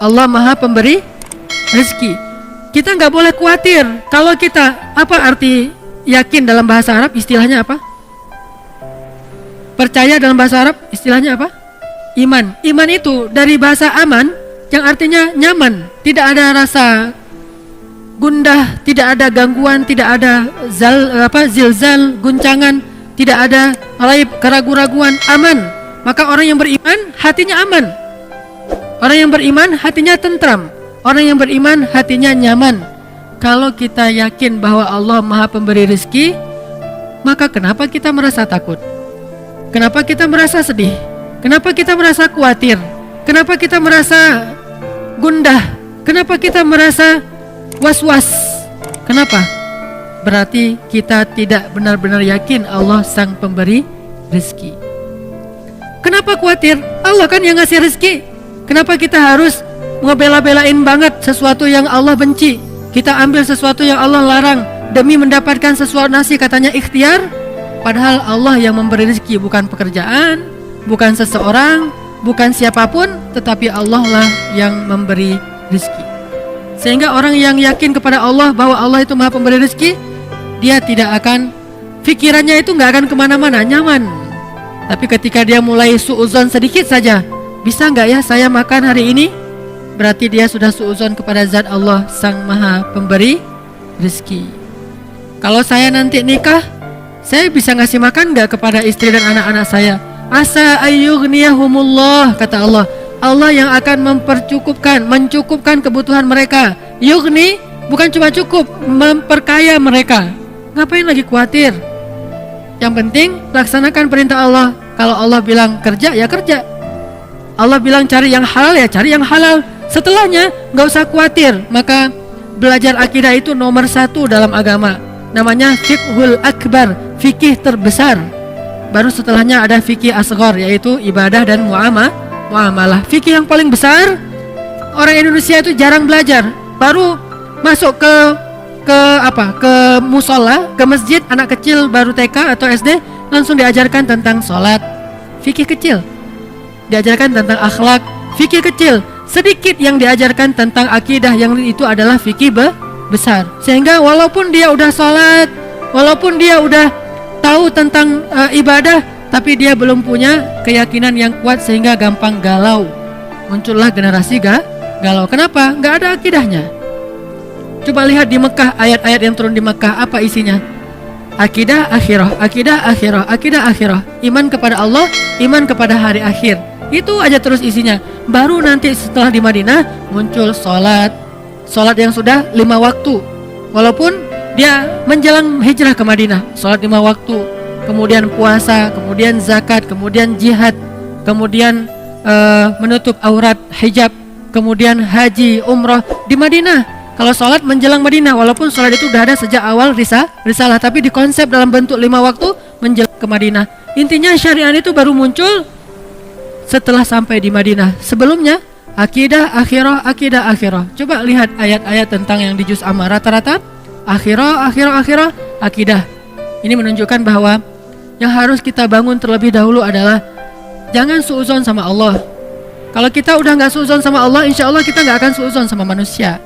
Allah Maha Pemberi rezeki. Kita nggak boleh khawatir. Kalau kita, apa arti yakin dalam bahasa Arab? Istilahnya apa? Percaya dalam bahasa Arab istilahnya apa? Iman. Iman itu dari bahasa aman yang artinya nyaman, tidak ada rasa gundah, tidak ada gangguan, tidak ada zilzal, guncangan, tidak ada raib, keraguan-raguan, aman. Maka orang yang beriman hatinya aman. Orang yang beriman hatinya tentram. Orang yang beriman hatinya nyaman. Kalau kita yakin bahwa Allah Maha Pemberi rezeki, maka kenapa kita merasa takut? Kenapa kita merasa sedih? Kenapa kita merasa khawatir? Kenapa kita merasa gundah? Kenapa kita merasa was-was? Kenapa? Berarti kita tidak benar-benar yakin Allah Sang Pemberi rezeki. Kenapa khawatir? Allah kan yang ngasih rezeki. Kenapa kita harus ngebela-belain banget sesuatu yang Allah benci? Kita ambil sesuatu yang Allah larang demi mendapatkan sesuatu nasi, katanya ikhtiar. Padahal Allah yang memberi rezeki, bukan pekerjaan, bukan seseorang, bukan siapapun, tetapi Allah lah yang memberi rezeki. Sehingga orang yang yakin kepada Allah bahwa Allah itu Maha Pemberi rezeki, dia tidak akan, pikirannya itu nggak akan kemana-mana, nyaman. Tapi ketika dia mulai suuzon sedikit saja, bisa nggak ya saya makan hari ini? Berarti dia sudah suuzon kepada zat Allah Sang Maha Pemberi rezeki. Kalau saya nanti nikah, saya bisa ngasih makan nggak kepada istri dan anak-anak saya? Asa ayyughniyahumullah, kata Allah. Allah yang akan mencukupkan kebutuhan mereka. Yughni bukan cuma cukup, memperkaya mereka. Ngapain lagi khawatir? Yang penting laksanakan perintah Allah. Kalau Allah bilang kerja, ya kerja. Allah bilang cari yang halal, ya cari yang halal. Setelahnya nggak usah khawatir. Maka belajar akidah itu nomor 1 dalam agama. Namanya fiqhul akbar, fikih terbesar. Baru setelahnya ada fikih asghar, yaitu ibadah dan muamalah. Fikih yang paling besar, orang Indonesia itu jarang belajar. Baru masuk ke musola, ke masjid, anak kecil baru TK atau SD langsung diajarkan tentang sholat, fikih kecil. Diajarkan tentang akhlak, fikih kecil. Sedikit yang diajarkan tentang akidah, yang itu adalah fikih besar. Sehingga walaupun dia udah sholat, walaupun dia udah tahu tentang ibadah, tapi dia belum punya keyakinan yang kuat sehingga gampang galau. Muncullah generasi galau. Kenapa? Nggak ada akidahnya. Coba lihat di Mekah, ayat-ayat yang turun di Mekah, apa isinya? Akidah akhirah, akidah akhirah, akidah akhirah. Iman kepada Allah, iman kepada hari akhir. Itu aja terus isinya. Baru nanti setelah di Madinah muncul sholat yang sudah 5 waktu. Walaupun dia menjelang hijrah ke Madinah, sholat 5 waktu, kemudian puasa, kemudian zakat, kemudian jihad, kemudian menutup aurat, hijab, kemudian haji, umrah di Madinah. Kalau sholat menjelang Madinah, walaupun sholat itu udah ada sejak awal risalah, tapi dikonsep dalam bentuk 5 waktu menjelang ke Madinah. Intinya syariat itu baru muncul setelah sampai di Madinah. Sebelumnya akidah akhirah, akidah akhirah. Coba lihat ayat-ayat tentang yang di juz Amma, rata-rata akhirah, akidah. Ini menunjukkan bahwa yang harus kita bangun terlebih dahulu adalah jangan suuzon sama Allah. Kalau kita udah nggak suuzon sama Allah, insya Allah kita nggak akan suuzon sama manusia.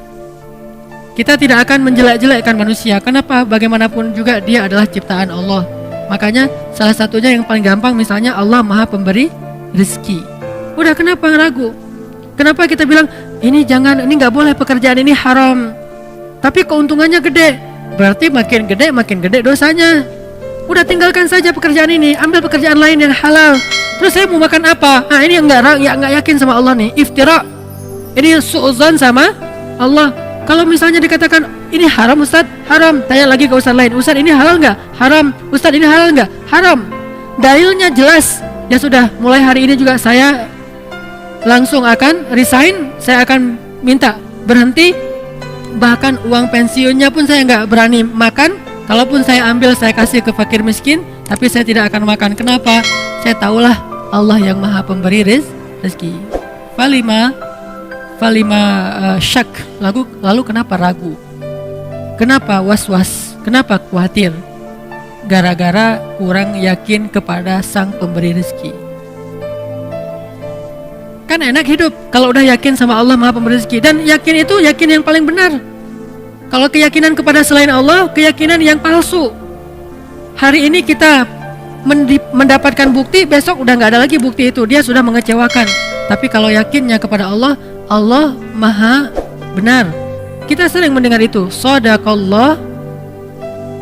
Kita tidak akan menjelek-jelekkan manusia. Kenapa? Bagaimanapun juga dia adalah ciptaan Allah. Makanya salah satunya yang paling gampang, misalnya Allah Maha Pemberi rezeki. Udah, kenapa ragu? Kenapa kita bilang ini jangan, ini nggak boleh, pekerjaan ini haram, tapi keuntungannya gede? Berarti makin gede dosanya. Udah, tinggalkan saja pekerjaan ini, ambil pekerjaan lain yang halal. Terus saya mau makan apa? Nah, ini nggak yakin sama Allah nih, iftira. Ini suuzon sama Allah. Kalau misalnya dikatakan ini haram Ustaz, haram. Tanya lagi ke Ustaz lain, Ustaz ini halal nggak? Haram. Ustaz ini halal nggak? Haram. Dalilnya jelas. Ya sudah, mulai hari ini juga saya langsung akan resign. Saya akan minta berhenti. Bahkan uang pensiunnya pun saya nggak berani makan. Kalaupun saya ambil, saya kasih ke fakir miskin, tapi saya tidak akan makan. Kenapa? Saya tahulah Allah yang Maha Pemberi rezeki. Falima syak. Lalu kenapa ragu? Kenapa was-was? Kenapa khawatir? Gara-gara kurang yakin kepada Sang Pemberi rezeki. Kan enak hidup kalau udah yakin sama Allah Maha Pemberi rezeki. Dan yakin itu yakin yang paling benar. Kalau keyakinan kepada selain Allah, keyakinan yang palsu. Hari ini kita mendapatkan bukti, besok udah nggak ada lagi bukti itu, dia sudah mengecewakan. Tapi kalau yakinnya kepada Allah, Allah Maha benar. Kita sering mendengar itu, shadaqallah.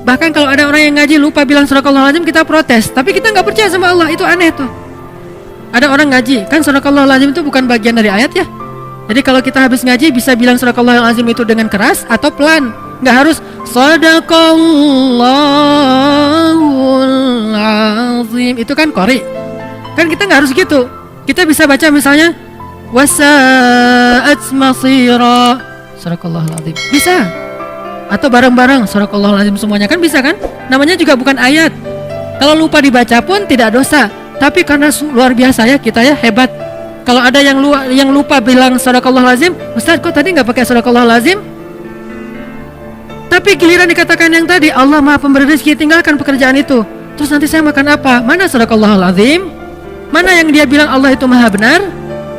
Bahkan kalau ada orang yang ngaji lupa bilang shadaqallahul azim, kita protes. Tapi kita nggak percaya sama Allah, itu aneh tuh. Ada orang ngaji, kan shadaqallahul azim itu bukan bagian dari ayat ya. Jadi kalau kita habis ngaji bisa bilang shadaqallahul azim itu dengan keras atau pelan. Nggak harus shadaqallahul azim, itu kan qori. Kan kita nggak harus gitu. Kita bisa baca misalnya wasa'at masira, shadaqallahul azim, bisa. Atau bareng-bareng shadaqallahul azim semuanya, kan bisa kan? Namanya juga bukan ayat. Kalau lupa dibaca pun tidak dosa. Tapi karena luar biasa ya kita ya, hebat. Kalau ada yang lupa bilang shadaqallahul azim, Ustaz kok tadi nggak pakai shadaqallahul azim? Tapi giliran dikatakan yang tadi Allah Maha Pemberi rezeki, tinggalkan pekerjaan itu. Terus nanti saya makan apa? Mana shadaqallahul azim? Mana yang dia bilang Allah itu Maha benar?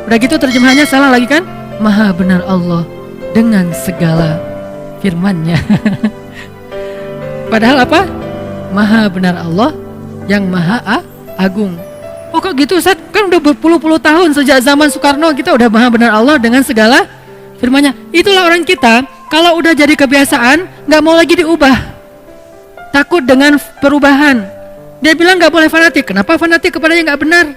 Udah gitu terjemahannya salah lagi kan? Maha benar Allah dengan segala firman-Nya. Padahal apa? Maha benar Allah yang Maha Agung. Oh kok gitu Ustaz? Kan udah berpuluh-puluh tahun sejak zaman Soekarno kita udah Maha benar Allah dengan segala firman-Nya. Itulah orang kita, kalau udah jadi kebiasaan nggak mau lagi diubah. Takut dengan perubahan. Dia bilang nggak boleh fanatik. Kenapa fanatik kepada yang nggak benar?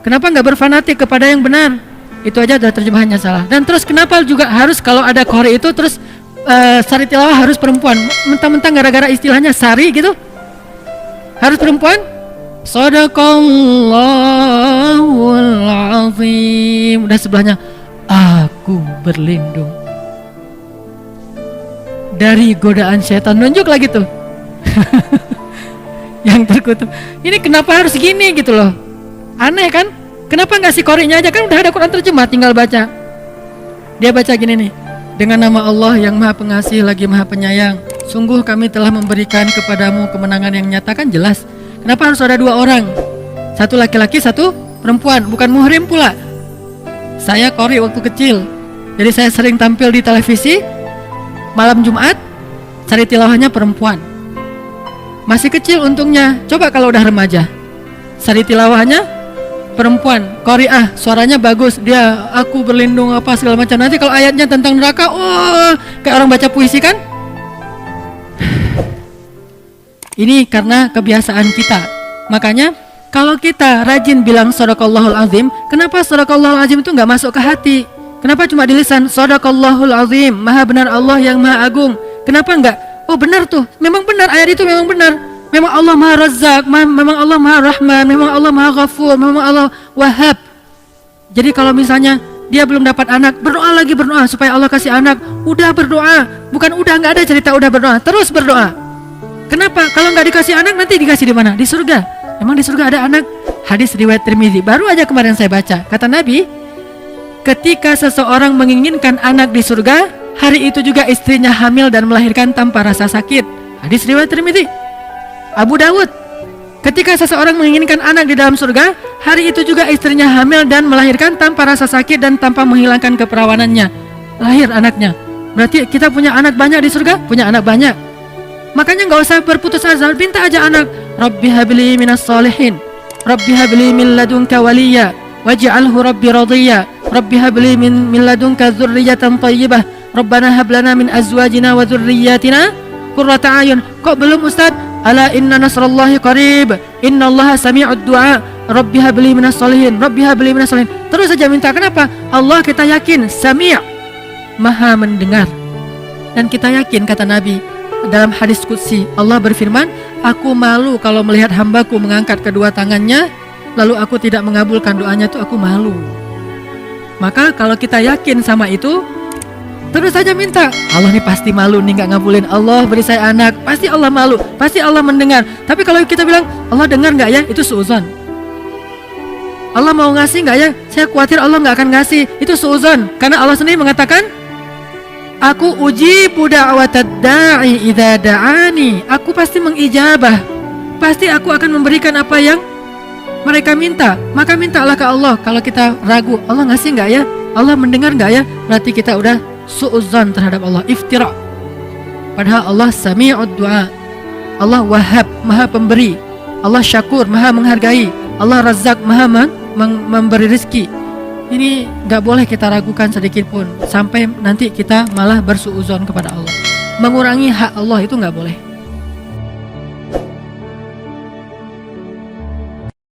Kenapa nggak berfanatik kepada yang benar? Itu aja udah terjemahannya salah. Dan terus kenapa juga harus kalau ada qori itu terus sari tilawah harus perempuan? Mentang-mentang gara-gara istilahnya sari gitu harus perempuan? Shadaqallahul azim. Udah sebelahnya aku berlindung dari godaan syaitan, nunjuk lagi tuh. Yang terkutuk. Ini kenapa harus gini gitu loh? Aneh kan? Kenapa nggak si qori'nya aja, kan udah ada Quran terjemah, tinggal baca. Dia baca gini nih, dengan nama Allah yang Maha Pengasih lagi Maha Penyayang, sungguh kami telah memberikan kepadamu kemenangan yang nyata. Kan jelas. Kenapa harus ada dua orang? Satu laki-laki, satu perempuan. Bukan muhrim pula. Saya qori waktu kecil, jadi saya sering tampil di televisi. Malam Jumat, sari tilawahnya perempuan. Masih kecil untungnya. Coba kalau udah remaja, sari tilawahnya perempuan, qori'ah, suaranya bagus, dia aku berlindung apa segala macam. Nanti kalau ayatnya tentang neraka, oh, kayak orang baca puisi kan? Ini karena kebiasaan kita. Makanya kalau kita rajin bilang shadaqallahul azim, kenapa shadaqallahul azim itu nggak masuk ke hati? Kenapa cuma di lisan? Shadaqallahul azim, Maha benar Allah yang Maha Agung. Kenapa enggak? Oh benar tuh, memang benar, ayat itu memang benar. Memang Allah Maha Razzaq, memang Allah Maha Rahman, memang Allah Maha Ghafur, memang Allah Wahhab. Jadi kalau misalnya dia belum dapat anak, berdoa lagi, berdoa supaya Allah kasih anak. Udah berdoa, bukan udah, nggak ada cerita udah berdoa, terus berdoa. Kenapa? Kalau nggak dikasih anak nanti dikasih di mana? Di surga. Emang di surga ada anak? Hadis riwayat Tirmidzi, baru aja kemarin saya baca. Kata Nabi, ketika seseorang menginginkan anak di surga, hari itu juga istrinya hamil dan melahirkan tanpa rasa sakit. Hadis riwayat Tirmidzi. Abu Dawud, ketika seseorang menginginkan anak di dalam surga, hari itu juga istrinya hamil dan melahirkan tanpa rasa sakit dan tanpa menghilangkan keperawanannya. Lahir anaknya. Berarti kita punya anak banyak di surga? Punya anak banyak. Makanya nggak usah berputus asa, minta aja anak. Rabbi habli minas salihin, Rabbi habli min ladunka waliya, waj'alhu Rabbi radiyya, Rabbi habli min ladunka dzurriyyatan thayyibah, Rabbana hab lana min azwajina wa dzurriyyatina qurrata a'yun. Kok belum Ustaz? Ala inna nasrallahi qarib, innallaha sami'ud du'a, Rabbi habli minas salihin, Rabbi habli minas salihin. Terus saja minta. Kenapa? Allah kita yakin Sami', Maha mendengar. Dan kita yakin, kata Nabi dalam hadis qudsi, Allah berfirman, aku malu kalau melihat hambaku mengangkat kedua tangannya lalu aku tidak mengabulkan doanya, itu aku malu. Maka kalau kita yakin sama itu, terus saja minta. Allah nih pasti malu nih nggak ngabulin, Allah beri saya anak, pasti Allah malu, pasti Allah mendengar. Tapi kalau kita bilang Allah dengar nggak ya, itu suuzon. Allah mau ngasih nggak ya, saya khawatir Allah nggak akan ngasih, itu suuzon. Karena Allah sendiri mengatakan, aku ujibu da'watad da'i idza da'ani. Aku pasti mengijabah. Pasti aku akan memberikan apa yang Mereka minta, maka mintalah ke Allah. Kalau kita ragu, Allah ngasih nggak ya? Allah mendengar nggak ya? Berarti kita udah su'udzon terhadap Allah, iftira. Padahal Allah sami'ud du'a. Allah wahhab, maha pemberi. Allah syakur, maha menghargai. Allah razak, maha memberi rezeki. Ini nggak boleh kita ragukan sedikit pun, sampai nanti kita malah bersu'udzon kepada Allah. Mengurangi hak Allah itu nggak boleh.